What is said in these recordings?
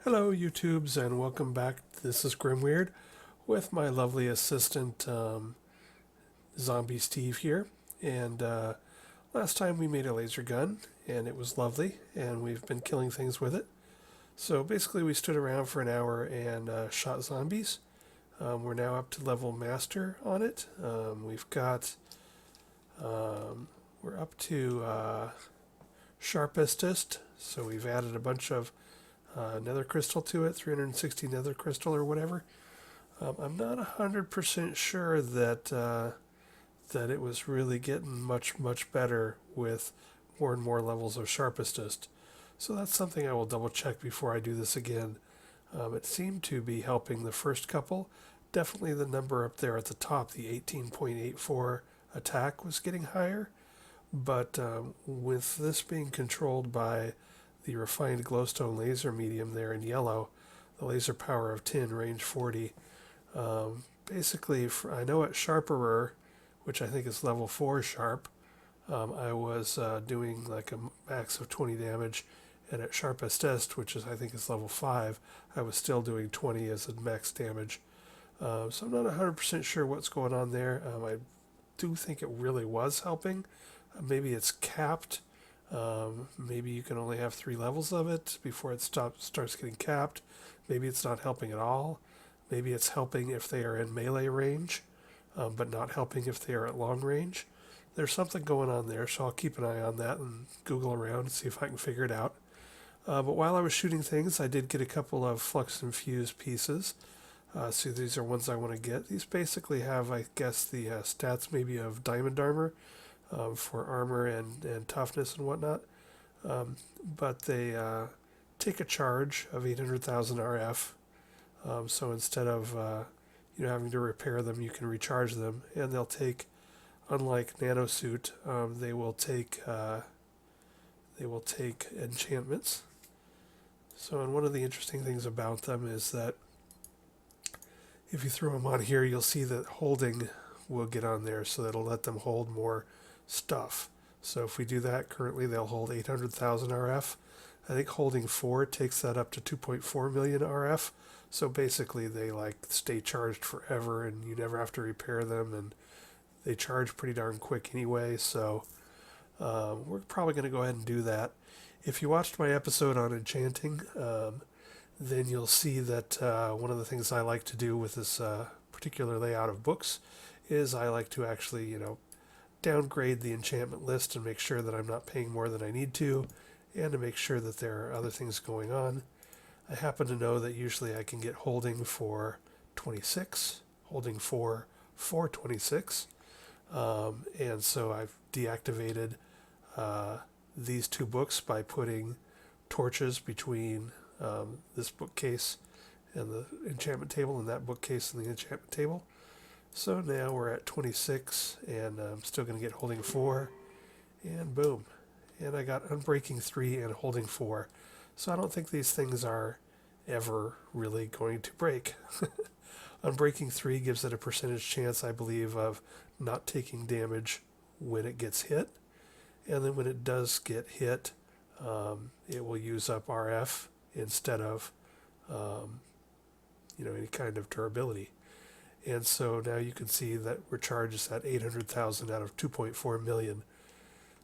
Hello, YouTubes, and welcome back. This is Grimweird with my lovely assistant, Zombie Steve here. And last time we made a laser gun, and it was lovely, and we've been killing things with it. So basically, we stood around for an hour and shot zombies. We're now up to level master on it. We're up to sharpestest, so we've added a bunch of nether crystal to it, 360 nether crystal or whatever. I'm not 100% sure that it was really getting much better with more and more levels of sharpestest. So that's something I will double check before I do this again. It seemed to be helping the first couple. Definitely the number up there at the top, the 18.84 attack, was getting higher. But with this being controlled by the refined glowstone laser medium there in yellow, the laser power of 10, range 40. Basically, I know at Sharperer, which I think is level 4 sharp, I was doing like a max of 20 damage, and at Sharpestest, which is I think is level 5, I was still doing 20 as a max damage. So I'm not 100% sure what's going on there. I do think it really was helping. Maybe it's capped. Maybe you can only have 3 levels of it before it starts getting capped. Maybe it's not helping at all. Maybe it's helping if they are in melee range, but not helping if they are at long range. There's something going on there, so I'll keep an eye on that and Google around and see if I can figure it out. But while I was shooting things, I did get a couple of Flux-Infused pieces. So these are ones I want to get. These basically have, I guess, the stats maybe of diamond armor, for armor and toughness and whatnot. But they take a charge of 800,000 RF. So instead of having to repair them, you can recharge them, and they'll take, unlike nanosuit, they will take enchantments. So, and one of the interesting things about them is that if you throw them on here, you'll see that holding will get on there, so that'll let them hold more stuff. So if we do that, currently they'll hold 800,000 RF. I think holding 4 takes that up to 2.4 million RF. So basically they like stay charged forever and you never have to repair them, and they charge pretty darn quick anyway. So we're probably going to go ahead and do that. If you watched my episode on enchanting, then you'll see that one of the things I like to do with this particular layout of books is I like to actually, downgrade the enchantment list and make sure that I'm not paying more than I need to, and to make sure that there are other things going on. I happen to know that usually I can get holding for 26, holding for 26, and so I've deactivated these 2 books by putting torches between this bookcase and the enchantment table, and that bookcase and the enchantment table. So now we're at 26, and I'm still going to get holding 4, and boom. And I got unbreaking 3 and holding 4. So I don't think these things are ever really going to break. Unbreaking 3 gives it a percentage chance, I believe, of not taking damage when it gets hit. And then when it does get hit, it will use up RF instead of any kind of durability. And so now you can see that we're charged at 800,000 out of 2.4 million.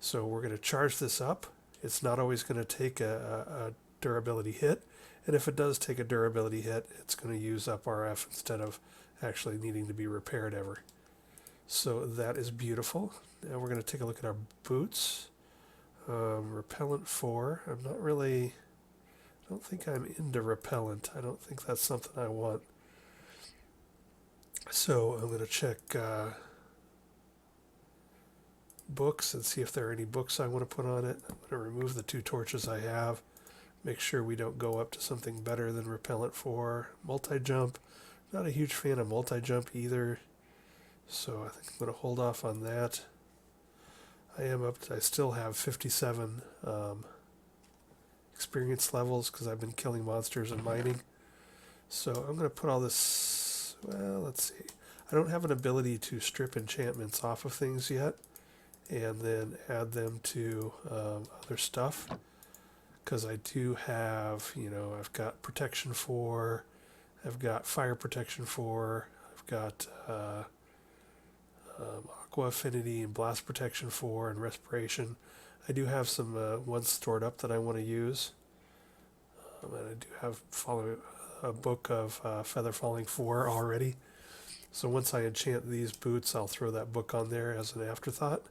So we're going to charge this up. It's not always going to take a durability hit. And if it does take a durability hit, it's going to use up RF instead of actually needing to be repaired ever. So that is beautiful. Now we're going to take a look at our boots. Repellent 4. I don't think I'm into repellent. I don't think that's something I want. So I'm going to check books and see if there are any books I want to put on it. I'm going to remove the 2 torches I have. Make sure we don't go up to something better than repellent 4. Multi-jump. Not a huge fan of multi-jump either. So I think I'm going to hold off on that. I still have 57 experience levels because I've been killing monsters and mining. So I'm going to put all this, well, let's see. I don't have an ability to strip enchantments off of things yet and then add them to other stuff. because I do have, I've got protection 4, I've got fire protection 4, I've got aqua affinity and blast protection 4 and respiration. I do have some ones stored up that I want to use. And I do have a book of feather falling 4 already. So once I enchant these boots, I'll throw that book on there as an afterthought.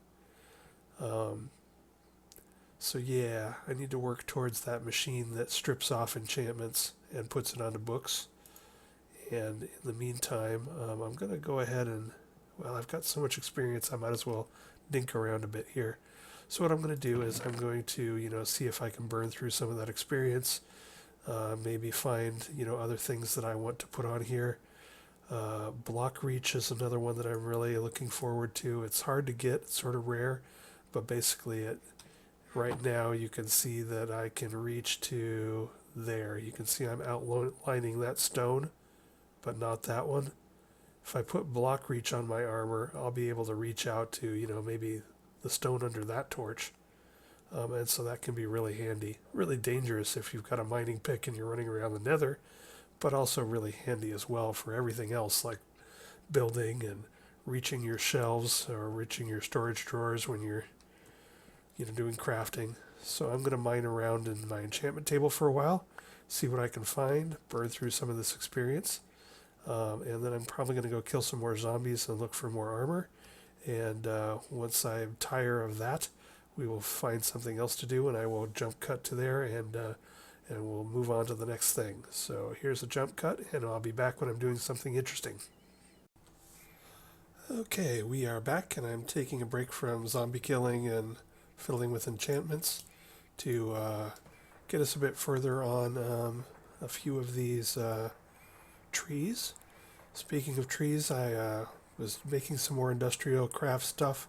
So yeah, I need to work towards that machine that strips off enchantments and puts it onto books. And in the meantime, I'm going to go ahead and, well, I've got so much experience, I might as well dink around a bit here. So what I'm going to do is I'm going to, see if I can burn through some of that experience. Maybe find, other things that I want to put on here. Block reach is another one that I'm really looking forward to. It's hard to get, it's sort of rare, but basically right now you can see that I can reach to there. You can see I'm outlining that stone, but not that one. If I put block reach on my armor, I'll be able to reach out to, maybe the stone under that torch. And so that can be really handy. Really dangerous if you've got a mining pick and you're running around the nether, but also really handy as well for everything else like building and reaching your shelves or reaching your storage drawers when you're doing crafting. So I'm going to mine around in my enchantment table for a while, see what I can find, burn through some of this experience, and then I'm probably going to go kill some more zombies and look for more armor. And once I'm tired of that, we will find something else to do, and I will jump cut to there, and we'll move on to the next thing. So here's a jump cut, and I'll be back when I'm doing something interesting. Okay, we are back, and I'm taking a break from zombie killing and fiddling with enchantments to get us a bit further on a few of these trees. Speaking of trees, I was making some more Industrialcraft stuff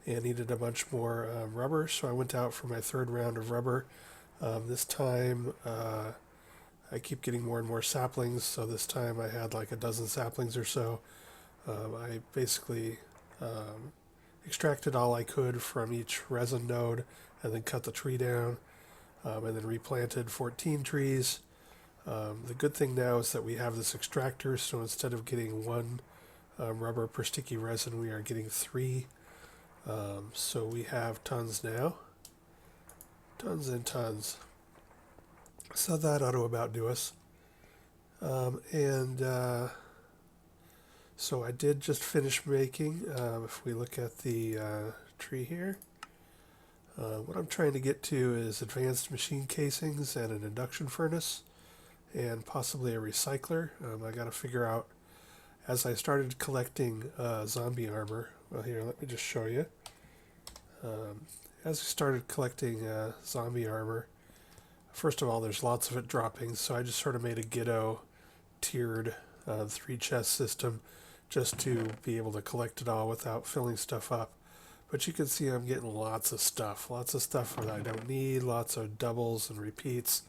and needed a bunch more rubber, so I went out for my third round of rubber. This time I keep getting more and more saplings, so this time I had like a dozen saplings or so. I basically extracted all I could from each resin node and then cut the tree down and then replanted 14 trees. The good thing now is that we have this extractor, so instead of getting one rubber per sticky resin, we are getting 3. So we have tons now. Tons and tons. So that ought to about do us. So I did just finish making, if we look at the tree here, what I'm trying to get to is advanced machine casings and an induction furnace and possibly a recycler. I got to figure out, as I started collecting zombie armor, well here, let me just show you. As I started collecting zombie armor, first of all, there's lots of it dropping, so I just sort of made a Ghetto tiered 3-chest system just to be able to collect it all without filling stuff up. But you can see I'm getting lots of stuff that I don't need, lots of doubles and repeats,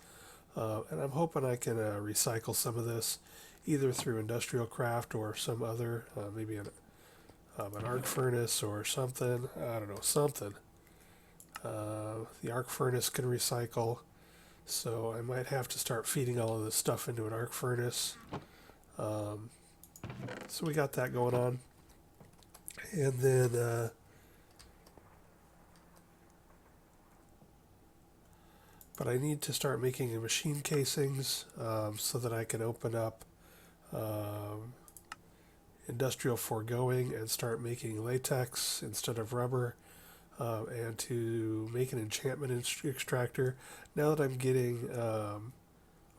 and I'm hoping I can recycle some of this either through Industrialcraft or some other, maybe an arc furnace or something. I don't know, something. The arc furnace can recycle, so I might have to start feeding all of this stuff into an arc furnace. So we got that going on. And then but I need to start making a machine casings so that I can open up Industrial Foregoing and start making latex instead of rubber, and to make an enchantment extractor. Now that I'm getting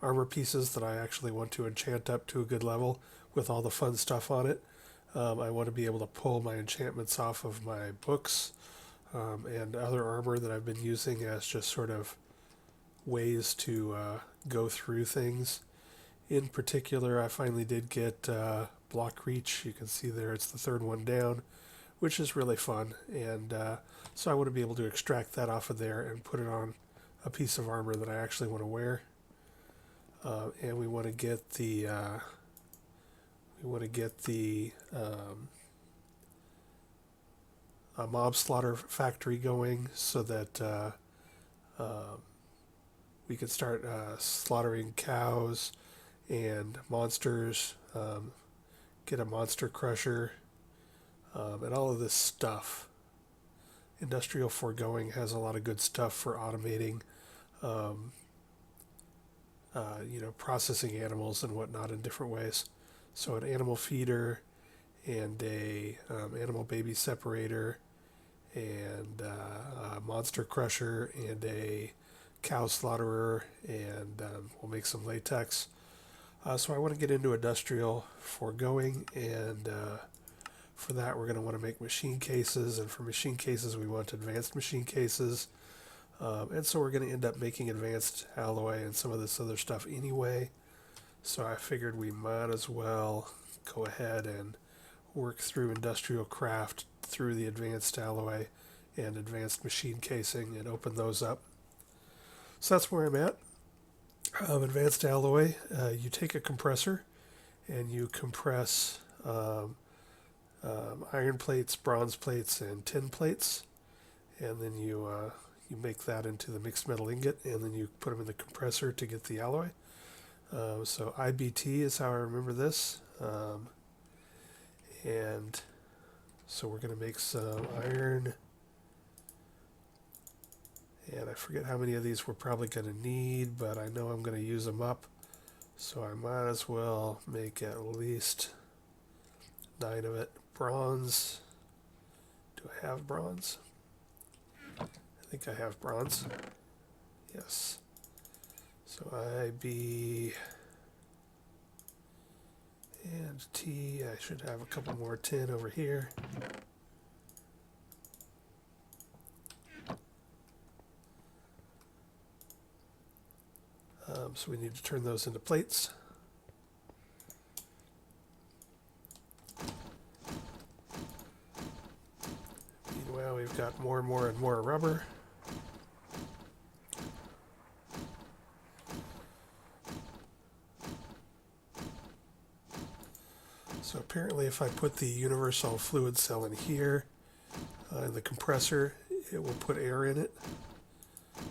armor pieces that I actually want to enchant up to a good level with all the fun stuff on it, I want to be able to pull my enchantments off of my books and other armor that I've been using as just sort of ways to go through things. In particular, I finally did get block reach. You can see there it's the third one down, which is really fun, and so I want to be able to extract that off of there and put it on a piece of armor that I actually want to wear. And we want to get the a mob slaughter factory going so that we could start slaughtering cows and monsters, get a monster crusher, and all of this stuff. Industrial Foregoing has a lot of good stuff for automating, um, processing animals and whatnot in different ways. So an animal feeder and a animal baby separator and a monster crusher and a cow slaughterer, and we'll make some latex. So I want to get into industrial foregoing, and for that we're going to want to make machine cases, and for machine cases we want advanced machine cases, and so we're going to end up making advanced alloy and some of this other stuff anyway. So I figured we might as well go ahead and work through Industrialcraft through the advanced alloy and advanced machine casing and open those up. So that's where I'm at. Advanced alloy, you take a compressor and you compress iron plates, bronze plates, and tin plates, and then you make that into the mixed metal ingot, and then you put them in the compressor to get the alloy. So IBT is how I remember this, and so we're going to make some iron, and I forget how many of these we're probably going to need, but I know I'm going to use them up, so I might as well make at least 9 of it. Bronze, do I have bronze? I think I have bronze, yes. So IB and T, I should have a couple more tin over here. So we need to turn those into plates. Meanwhile, we've got more and more and more rubber. So apparently if I put the universal fluid cell in here, in the compressor, it will put air in it.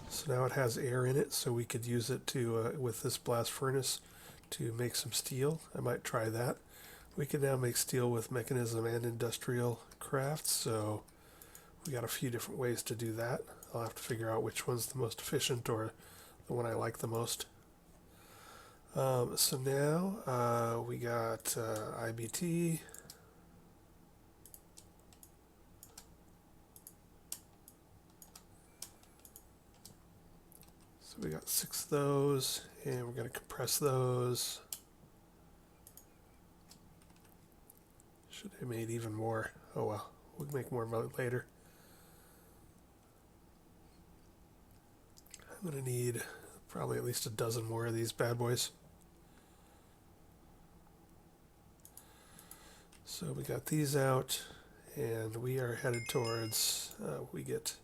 So now it has air in it, so we could use it to, with this blast furnace, to make some steel. I might try that. We can now make steel with mechanism and industrial crafts, so we got a few different ways to do that. I'll have to figure out which one's the most efficient or the one I like the most. So now we got IBT. So we got 6 of those, and we're going to compress those. Should have made even more. Oh well, we'll make more later. I'm going to need probably at least a dozen more of these bad boys. So we got these out, and we are headed towards, we get,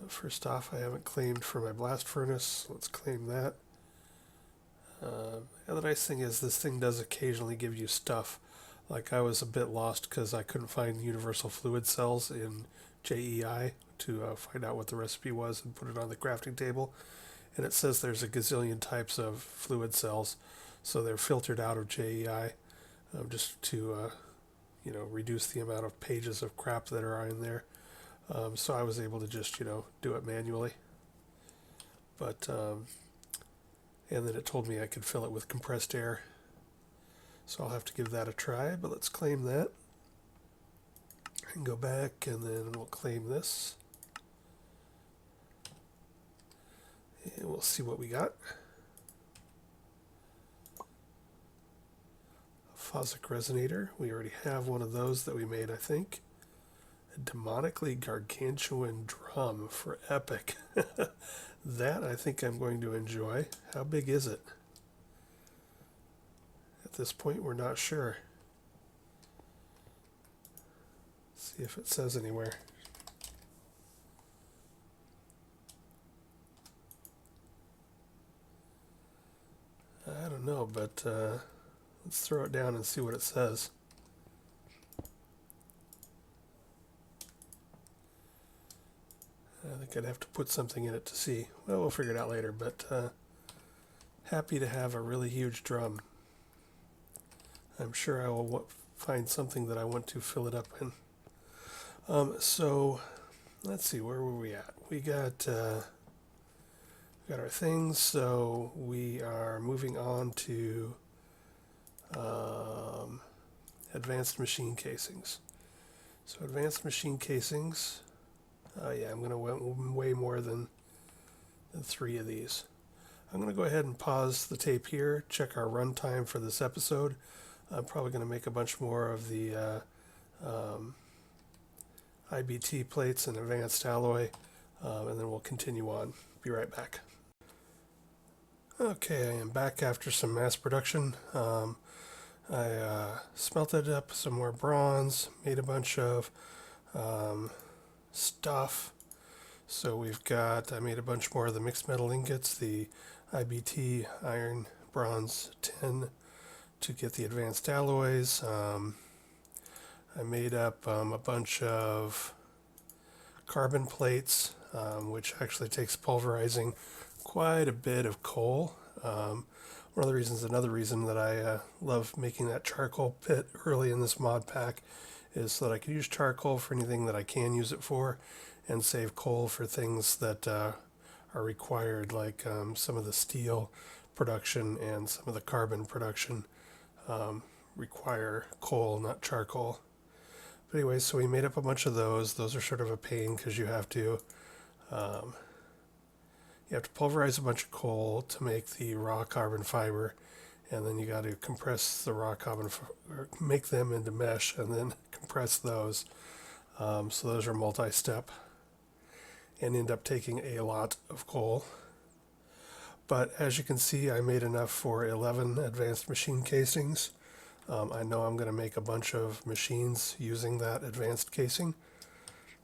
first off, I haven't claimed for my blast furnace. Let's claim that. And the nice thing is this thing does occasionally give you stuff. Like I was a bit lost because I couldn't find universal fluid cells in JEI to find out what the recipe was and put it on the crafting table. And it says there's a gazillion types of fluid cells, so they're filtered out of JEI just to reduce the amount of pages of crap that are in there. So I was able to just do it manually. But and then it told me I could fill it with compressed air. So I'll have to give that a try, but let's claim that. And go back, and then we'll claim this. And we'll see what we got. A phosic resonator. We already have one of those that we made, I think. A demonically gargantuan drum for epic. That I think I'm going to enjoy. How big is it? At this point, we're not sure. Let's see if it says anywhere. I don't know, but let's throw it down and see what it says. I think like I'd have to put something in it to see. Well, we'll figure it out later, but happy to have a really huge drum. I'm sure I will find something that I want to fill it up in. So let's see, where were we at? We got our things, so we are moving on to advanced machine casings. So advanced machine casings, yeah, I'm going to way more than 3 of these. I'm going to go ahead and pause the tape here, check our runtime for this episode. I'm probably going to make a bunch more of the IBT plates and advanced alloy, and then we'll continue on. Be right back. Okay, I am back after some mass production. I smelted up some more bronze, made a bunch of stuff. So I made a bunch more of the mixed metal ingots, the IBT, iron, bronze, tin, to get the advanced alloys. I made up a bunch of carbon plates, which actually takes pulverizing quite a bit of coal. Another reason that I love making that charcoal pit early in this mod pack is so that I can use charcoal for anything that I can use it for, and save coal for things that are required, like some of the steel production and some of the carbon production require coal, not charcoal. But anyway, so we made up a bunch of those. Those are sort of a pain because you have to pulverize a bunch of coal to make the raw carbon fiber, and then you got to compress the raw carbon, make them into mesh, and then compress those. So those are multi-step and end up taking a lot of coal. But as you can see, I made enough for 11 advanced machine casings. I know I'm going to make a bunch of machines using that advanced casing.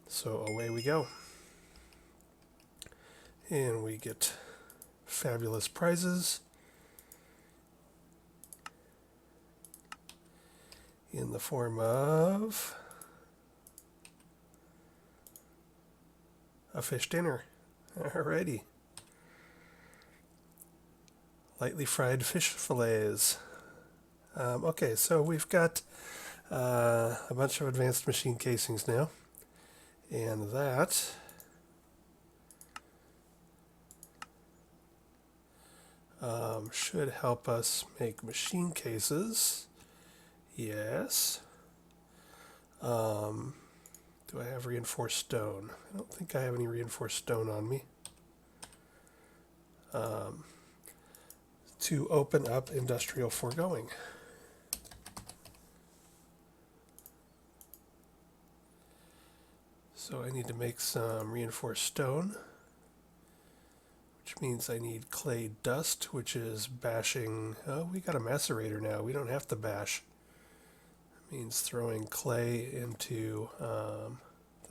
So away we go. And we get fabulous prizes in the form of a fish dinner. Alrighty. Lightly fried fish fillets. Okay, so we've got a bunch of advanced machine casings now, and that should help us make machine cases. Yes. Do I have reinforced stone? I don't think I have any reinforced stone on me. To open up Industrial Foregoing. So I need to make some reinforced stone, which means I need clay dust, which is bashing. Oh, we got a macerator now. We don't have to bash. It means throwing clay into the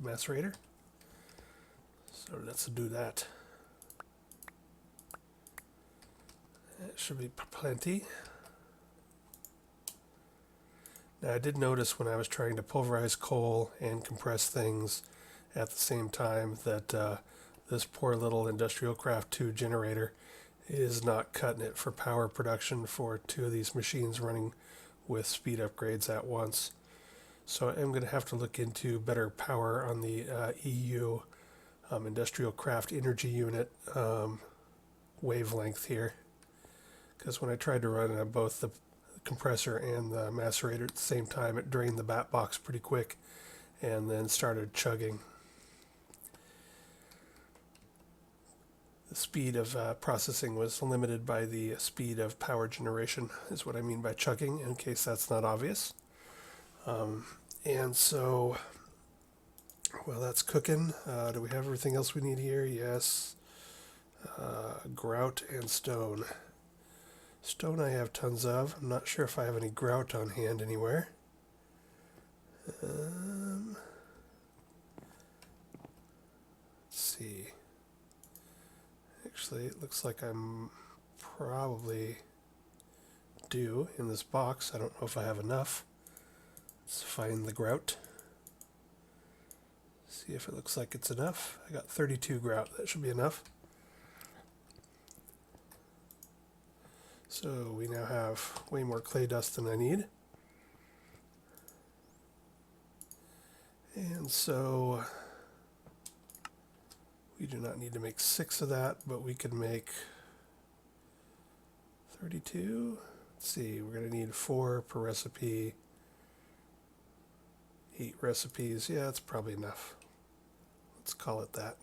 macerator. So let's do that. That should be plenty. Now I did notice when I was trying to pulverize coal and compress things at the same time that this poor little Industrialcraft 2 generator is not cutting it for power production for 2 of these machines running with speed upgrades at once. So I'm going to have to look into better power on the EU Industrialcraft energy unit wavelength here. Because when I tried to run both the compressor and the macerator at the same time, it drained the bat box pretty quick and then started chugging. The speed of processing was limited by the speed of power generation, is what I mean by chugging, in case that's not obvious. And so, well, that's cooking. Do we have everything else we need here? Yes. Grout and stone. Stone I have tons of. I'm not sure if I have any grout on hand anywhere. Let's see. Actually, it looks like I'm probably due in this box. I don't know if I have enough. Let's find the grout. See if it looks like it's enough. I got 32 grout. That should be enough. So we now have way more clay dust than I need. And so we do not need to make 6 of that, but we can make 32. Let's see, we're going to need 4 per recipe. 8 recipes. Yeah, that's probably enough. Let's call it that.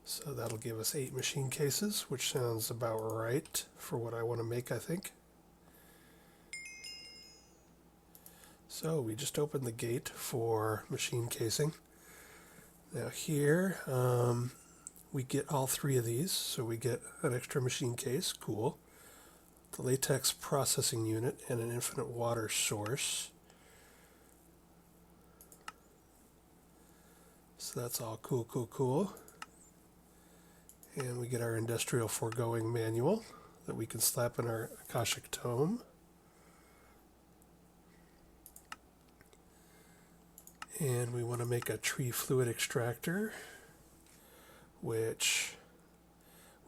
So that'll give us 8 machine cases, which sounds about right for what I want to make, I think. So we just opened the gate for machine casing. Now here, we get all 3 of these, so we get an extra machine case, cool. The latex processing unit and an infinite water source. So that's all cool, cool, cool. And we get our Industrial Foregoing manual that we can slap in our Akashic Tome. And we want to make a tree fluid extractor, which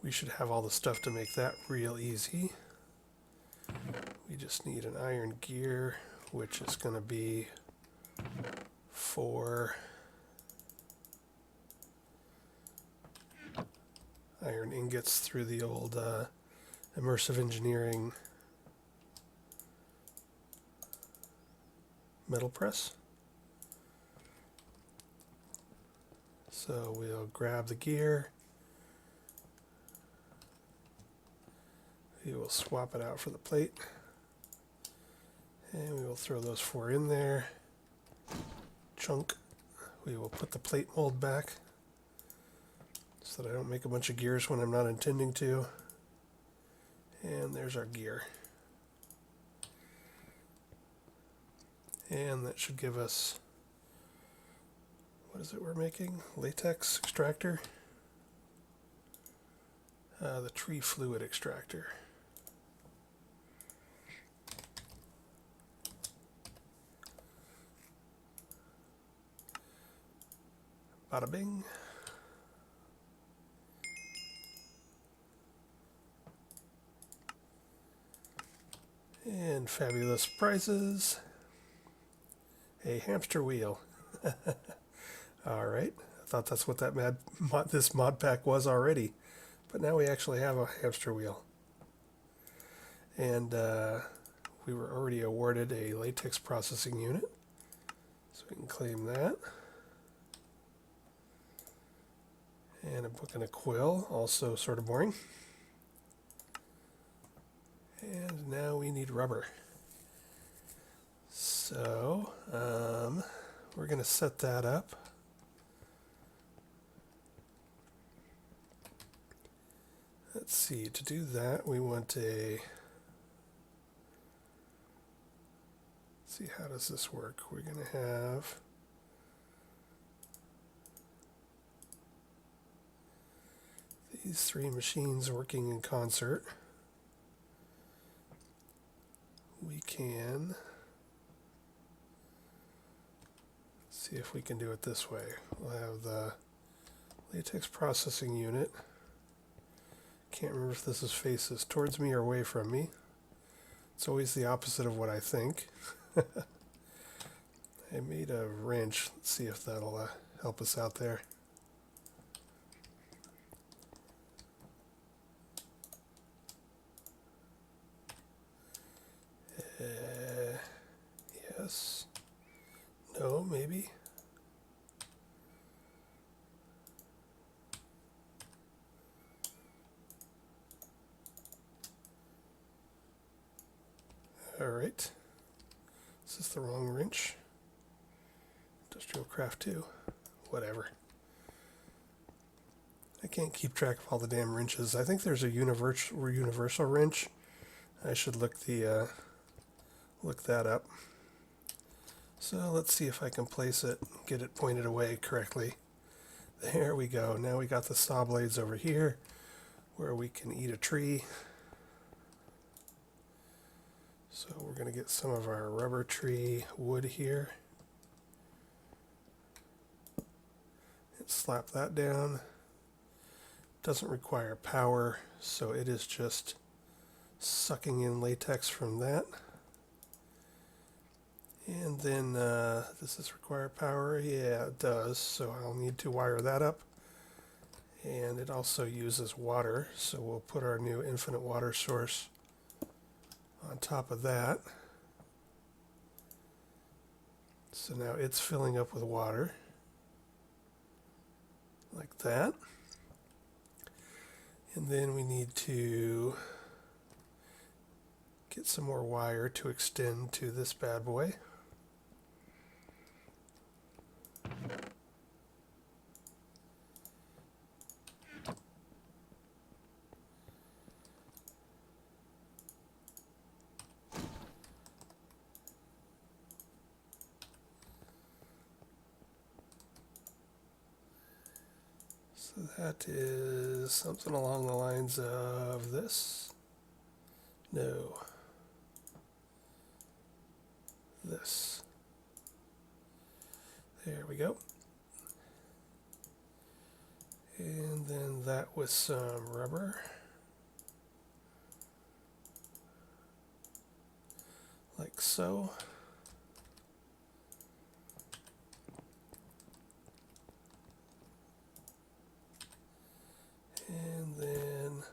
we should have all the stuff to make that real easy. We just need an iron gear, which is going to be 4 iron ingots through the old immersive engineering metal press. So we'll grab the gear. We will swap it out for the plate. And we will throw those 4 in there. Chunk. We will put the plate mold back so that I don't make a bunch of gears when I'm not intending to. And there's our gear. And that should give us, what is it we're making? Latex extractor? The tree fluid extractor. Bada bing. And fabulous prizes. A hamster wheel. All right. I thought that's what this mod pack was already. But now we actually have a hamster wheel. And we were already awarded a latex processing unit. So we can claim that. And a book and a quill, also sort of boring. And now we need rubber. So, we're going to set that up. Let's see, to do that we want a, let's see, how does this work? We're going to have these 3 machines working in concert. We can see if we can do it this way. We'll have the latex processing unit. Can't remember if this faces towards me or away from me. It's always the opposite of what I think. I made a wrench. Let's see if that'll help us out there. Yes. No, maybe. All right. Is this the wrong wrench? Industrialcraft 2. Whatever. I can't keep track of all the damn wrenches. I think there's a universal wrench. I should look that up. So let's see if I can place it, get it pointed away correctly. There we go. Now we got the saw blades over here where we can eat a tree. So we're going to get some of our rubber tree wood here and slap that down. Doesn't require power, so it is just sucking in latex from that. And then does this require power? Yeah, it does, so I'll need to wire that up. And it also uses water, so we'll put our new infinite water source on top of that. So now it's filling up with water, like that. And then we need to get some more wire to extend to this bad boy. So that is something along the lines of this. No. This. There we go. And then that with some rubber. Like so. And then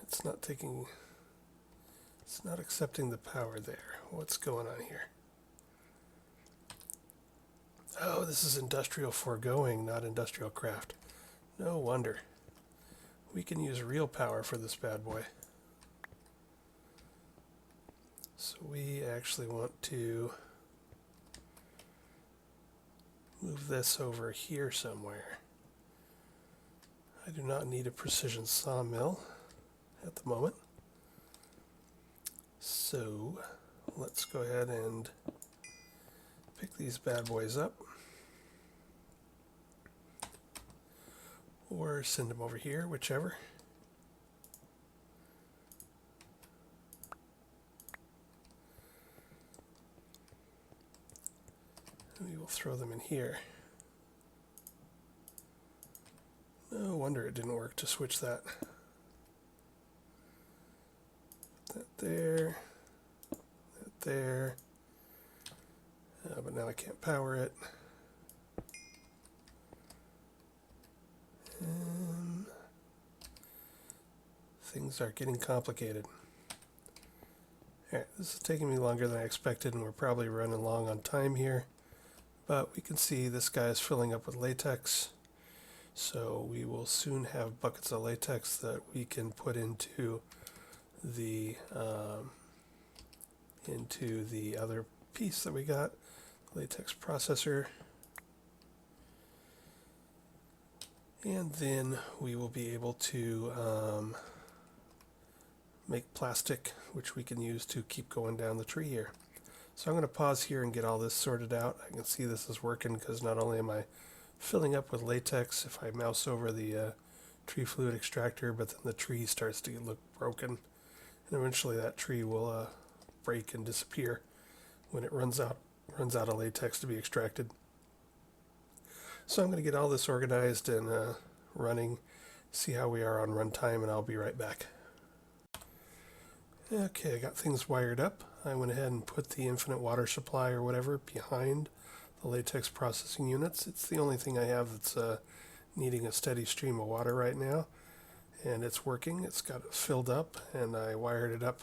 it's not accepting the power there. What's going on here? Oh, this is Industrial Foregoing, not Industrialcraft. No wonder. We can use real power for this bad boy. So we actually want to move this over here somewhere. I do not need a precision sawmill at the moment. So let's go ahead and pick these bad boys up. Or send them over here, whichever. We will throw them in here. No wonder it didn't work to switch that. That there. That there. But now I can't power it. Things are getting complicated. Alright, this is taking me longer than I expected, and we're probably running long on time here. But we can see this guy is filling up with latex. So we will soon have buckets of latex that we can put into the other piece that we got, latex processor. And then we will be able to make plastic, which we can use to keep going down the tree here. So I'm going to pause here and get all this sorted out. I can see this is working because not only am I filling up with latex if I mouse over the tree fluid extractor, but then the tree starts to look broken. And eventually that tree will break and disappear when it runs out of latex to be extracted. So I'm going to get all this organized and running, see how we are on runtime, and I'll be right back. Okay, I got things wired up. I went ahead and put the infinite water supply or whatever behind the latex processing units. It's the only thing I have that's needing a steady stream of water right now, and it's working. It's got it filled up, and I wired it up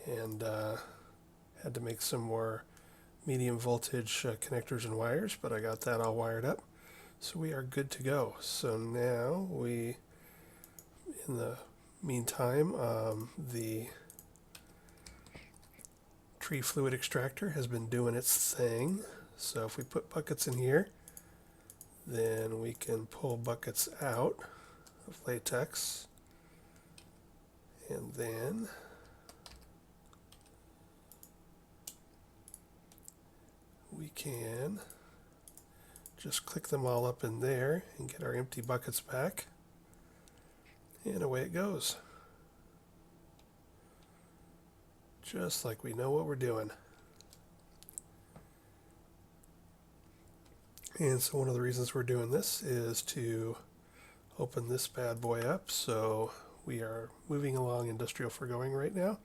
and had to make some more medium voltage connectors and wires, but I got that all wired up. So we are good to go. So now in the meantime, the tree fluid extractor has been doing its thing. So if we put buckets in here, then we can pull buckets out of latex, and then we can just click them all up in there and get our empty buckets back. And away it goes. Just like we know what we're doing. And so one of the reasons we're doing this is to open this bad boy up. So we are moving along Industrial Foregoing right now.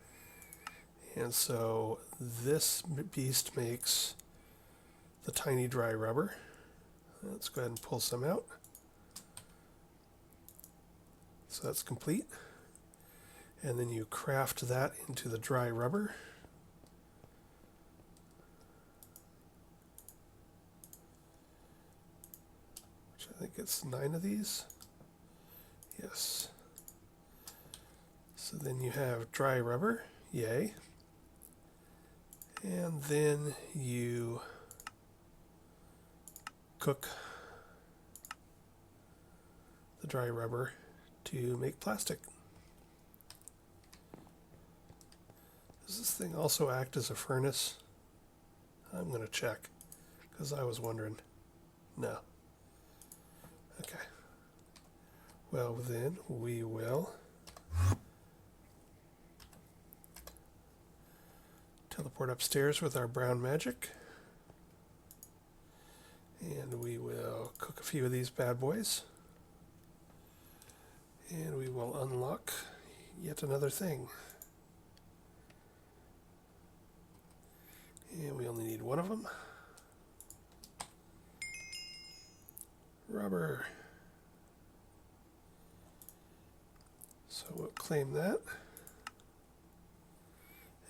And so this beast makes the tiny dry rubber. Let's go ahead and pull some out. So that's complete. And then you craft that into the dry rubber. Which I think it's 9 of these. Yes. So then you have dry rubber. Yay. And then you cook the dry rubber to make plastic. Does this thing also act as a furnace? I'm going to check because I was wondering. No. Okay. Well, then we will teleport upstairs with our brown magic. And we will cook a few of these bad boys. And we will unlock yet another thing. And we only need one of them. Rubber. So we'll claim that.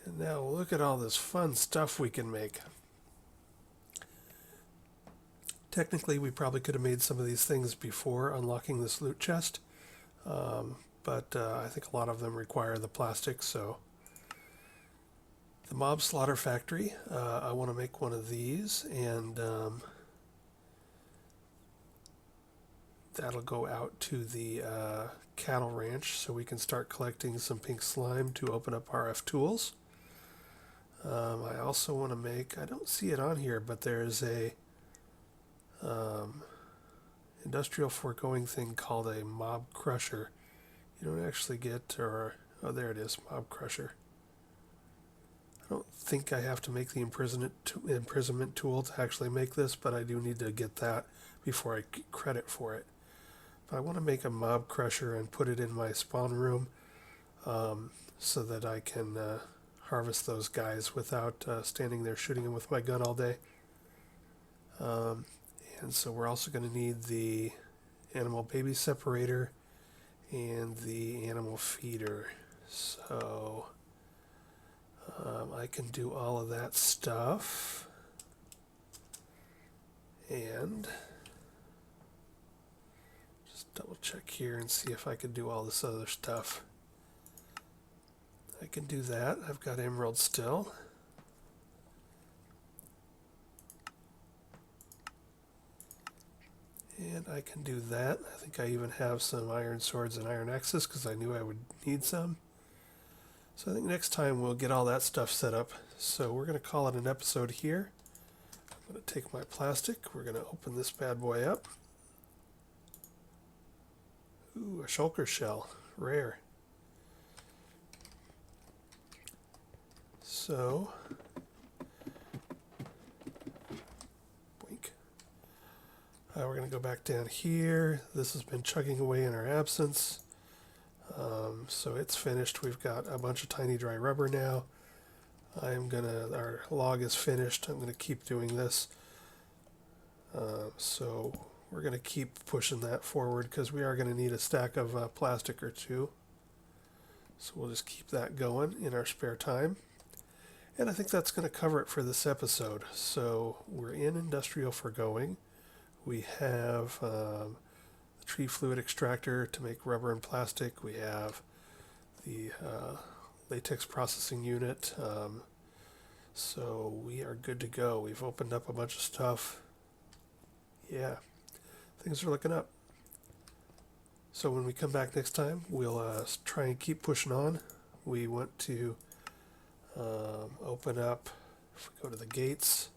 And now look at all this fun stuff we can make. Technically, we probably could have made some of these things before unlocking this loot chest. But I think a lot of them require the plastic, so... The mob slaughter factory, I want to make one of these, and that'll go out to the cattle ranch so we can start collecting some pink slime to open up RF tools. I also want to make, I don't see it on here, but there's a Industrial Foregoing thing called a mob crusher. You don't actually get, or, oh, there it is, mob crusher. I don't think I have to make the imprisonment tool to actually make this, but I do need to get that before I get credit for it. But I want to make a mob crusher and put it in my spawn room so that I can harvest those guys without standing there shooting them with my gun all day. And so we're also going to need the animal baby separator and the animal feeder. So... I can do all of that stuff, and just double check here and see if I can do all this other stuff. I can do that. I've got emerald still. And I can do that. I think I even have some iron swords and iron axes because I knew I would need some. So I think next time we'll get all that stuff set up. So we're going to call it an episode here. I'm going to take my plastic. We're going to open this bad boy up. Ooh, a shulker shell. Rare. So... boink. We're going to go back down here. This has been chugging away in our absence. So it's finished. We've got a bunch of tiny dry rubber now. Our log is finished. I'm gonna keep doing this. So we're gonna keep pushing that forward because we are gonna need a stack of plastic or two. So we'll just keep that going in our spare time. And I think that's gonna cover it for this episode. So we're in Industrial Foregoing. We have the tree fluid extractor to make rubber and plastic. We have the latex processing unit. So we are good to go. We've opened up a bunch of stuff. Yeah, things are looking up. So when we come back next time, we'll try and keep pushing on. We want to open up, if we go to the gates,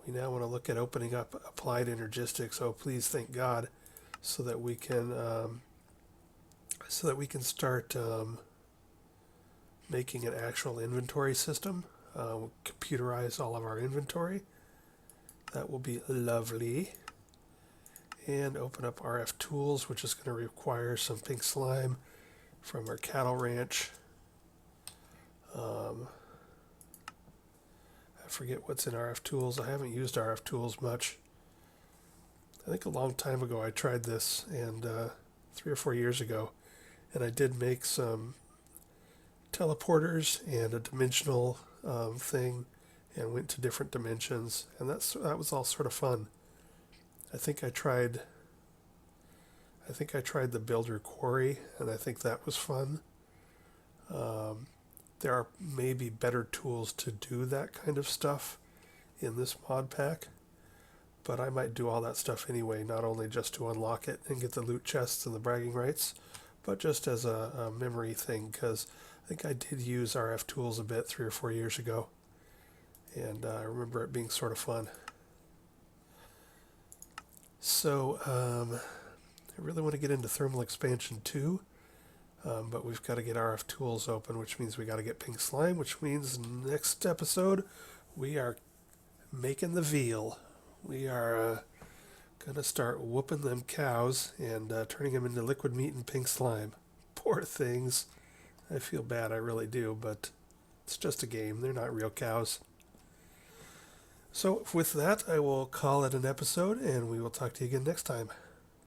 we now want to look at opening up applied energistics. Oh, please, thank God, so that we can so that we can start making an actual inventory system. We'll computerize all of our inventory. That will be lovely. And open up RF tools, which is going to require some pink slime from our cattle ranch. I forget what's in RF tools. I haven't used RF tools much. I think a long time ago I tried this, and 3 or 4 years ago, and I did make some teleporters and a dimensional thing, and went to different dimensions, and that was all sort of fun. I think I tried the builder quarry, and I think that was fun. There are maybe better tools to do that kind of stuff in this mod pack, but I might do all that stuff anyway, not only just to unlock it and get the loot chests and the bragging rights, but just as a memory thing, because I think I did use RF tools a bit 3 or 4 years ago, and I remember it being sort of fun. So I really want to get into thermal expansion too, but we've got to get RF tools open, which means we got to get pink slime, which means next episode we are making the veal. We are going to start whooping them cows and turning them into liquid meat and pink slime. Poor things. I feel bad, I really do, but it's just a game. They're not real cows. So with that, I will call it an episode, and we will talk to you again next time.